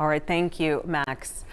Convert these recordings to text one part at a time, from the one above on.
All right, thank you, Max.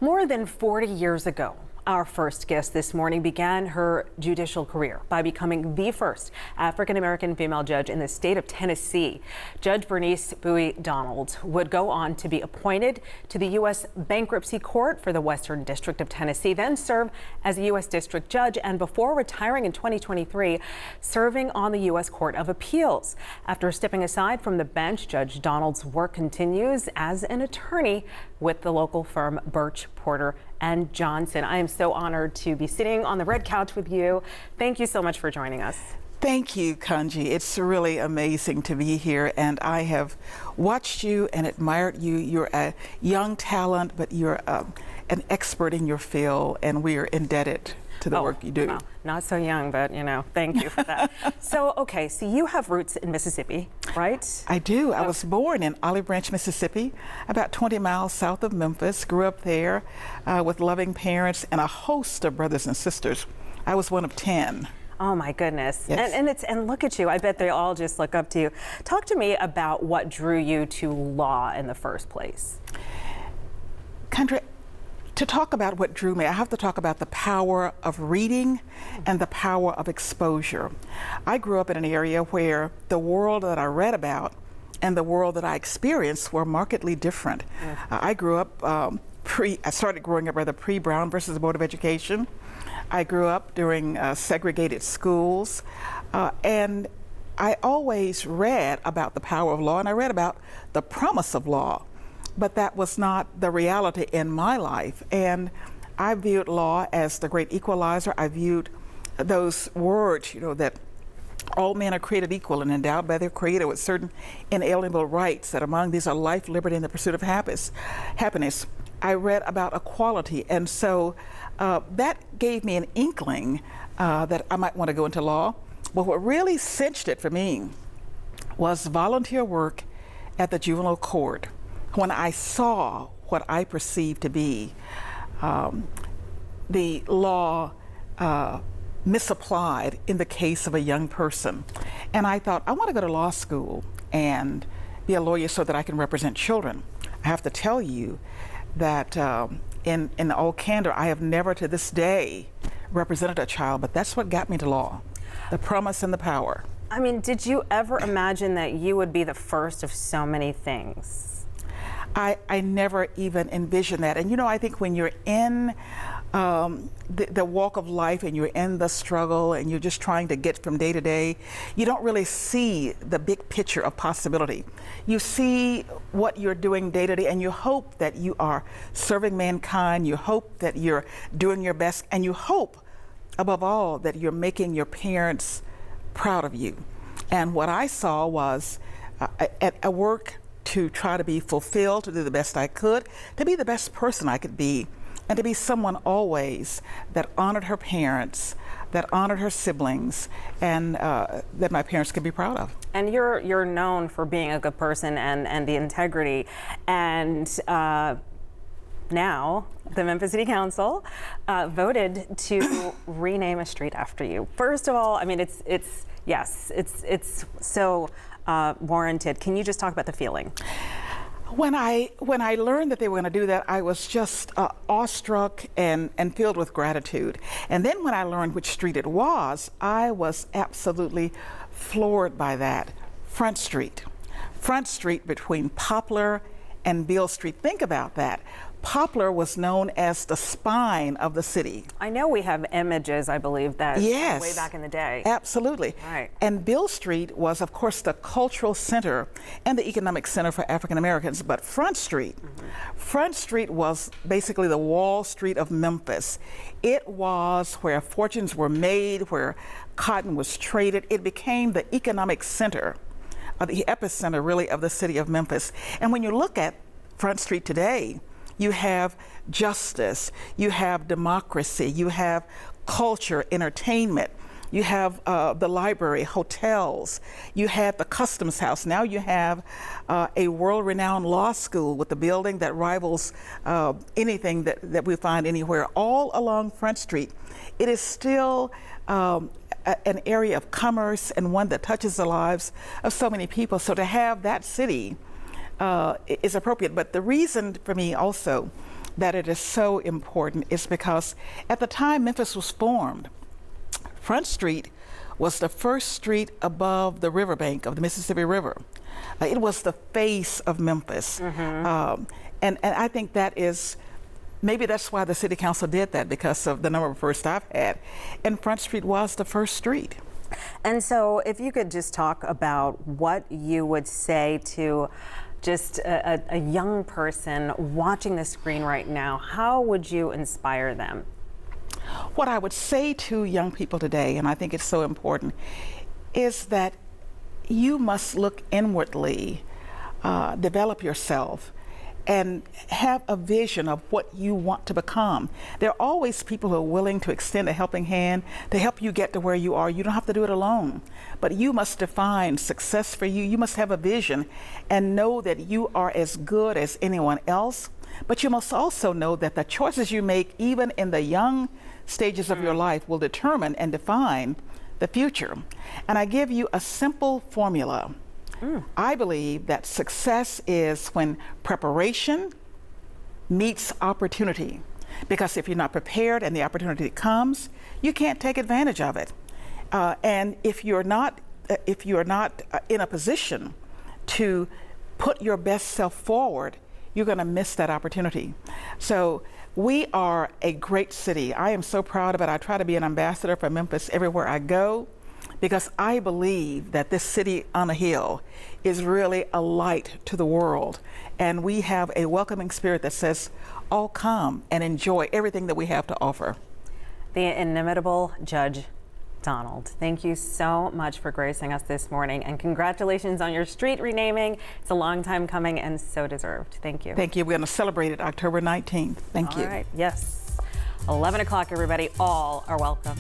More than 40 years ago, our first guest this morning began her judicial career by becoming the first African-American female judge in the state of Tennessee. Judge Bernice Bouie Donald would go on to be appointed to the U.S. Bankruptcy Court for the Western District of Tennessee, then serve as a U.S. District Judge, and before retiring in 2023, serving on the U.S. Court of Appeals. After stepping aside from the bench, Judge Donald's work continues as an attorney with the local firm Birch, Porter and Johnson. I am so honored to be sitting on the red couch with you. Thank you so much for joining us. Thank you, Kanji. It's really amazing to be here, and I have watched you and admired you. You're a young talent, but you're an expert in your field, and we are indebted to the work you do. Well, not so young, but thank you for that. So you have roots in Mississippi, right? I do. I was born in Olive Branch, Mississippi, about 20 miles south of Memphis. Grew up there with loving parents and a host of brothers and sisters. I was one of 10. Oh my goodness. Yes. And look at you. I bet they all just look up to you. Talk to me about what drew you to law in the first place. Kendra, to talk about what drew me, I have to talk about the power of reading and the power of exposure. I grew up in an area where the world that I read about and the world that I experienced were markedly different. I grew up I started growing up rather pre-Brown versus the Board of Education. I grew up during segregated schools, and I always read about the power of law, and I read about the promise of law. But that was not the reality in my life. And I viewed law as the great equalizer. I viewed those words, that all men are created equal and endowed by their Creator with certain inalienable rights, that among these are life, liberty, and the pursuit of happiness. I read about equality. And so that gave me an inkling that I might want to go into law. But what really cinched it for me was volunteer work at the juvenile court, when I saw what I perceived to be the law misapplied in the case of a young person. And I thought, I want to go to law school and be a lawyer so that I can represent children. I have to tell you that in all candor, I have never to this day represented a child, but that's what got me to law, the promise and the power. I mean, did you ever imagine that you would be the first of so many things? I never even envisioned that. And I think when you're in the walk of life and you're in the struggle and you're just trying to get from day to day, you don't really see the big picture of possibility. You see what you're doing day to day, and you hope that you are serving mankind, you hope that you're doing your best, and you hope, above all, that you're making your parents proud of you. And what I saw was a work to try to be fulfilled, to do the best I could, to be the best person I could be, and to be someone always that honored her parents, that honored her siblings, and that my parents could be proud of. And you're known for being a good person and the integrity. And now the Memphis City Council voted to rename a street after you. First of all, I mean, it's so warranted. Can you just talk about the feeling? When I learned that they were going to do that, I was just awestruck and filled with gratitude. And then when I learned which street it was, I was absolutely floored by that. Front Street between Poplar and Beale Street. Think about that. Poplar was known as the spine of the city. I know we have images, I believe, that way back in the day. Absolutely. Right. And Beale Street was, of course, the cultural center and the economic center for African Americans. But Front Street was basically the Wall Street of Memphis. It was where fortunes were made, where cotton was traded. It became the economic center, the epicenter, really, of the city of Memphis. And when you look at Front Street today, you have justice, you have democracy, you have culture, entertainment, you have the library, hotels, you have the Customs House. Now you have a world-renowned law school with a building that rivals anything that we find anywhere, all along Front Street. It is still an area of commerce and one that touches the lives of so many people. So to have that city is appropriate. But the reason for me also that it is so important is because at the time Memphis was formed, Front Street was the first street above the riverbank of the Mississippi River. It was the face of Memphis. And I think that is, maybe that's why the city council did that, because of the number of firsts I've had. And Front Street was the first street. And so if you could just talk about what you would say to just a young person watching the screen right now, how would you inspire them? What I would say to young people today, and I think it's so important, is that you must look inwardly, develop yourself, and have a vision of what you want to become. There are always people who are willing to extend a helping hand to help you get to where you are. You don't have to do it alone, but you must define success for you. You must have a vision and know that you are as good as anyone else, but you must also know that the choices you make, even in the young stages of your life, will determine and define the future. And I give you a simple formula. I believe that success is when preparation meets opportunity. Because if you're not prepared and the opportunity comes, you can't take advantage of it. And if you're not in a position to put your best self forward, you're going to miss that opportunity. So we are a great city. I am so proud of it. I try to be an ambassador for Memphis everywhere I go, because I believe that this city on a hill is really a light to the world. And we have a welcoming spirit that says, all come and enjoy everything that we have to offer. The inimitable Judge Donald, thank you so much for gracing us this morning, and congratulations on your street renaming. It's a long time coming and so deserved. Thank you. Thank you. We're going to celebrate it October 19th. Thank you. All right. Yes. 11 o'clock, everybody. All are welcome.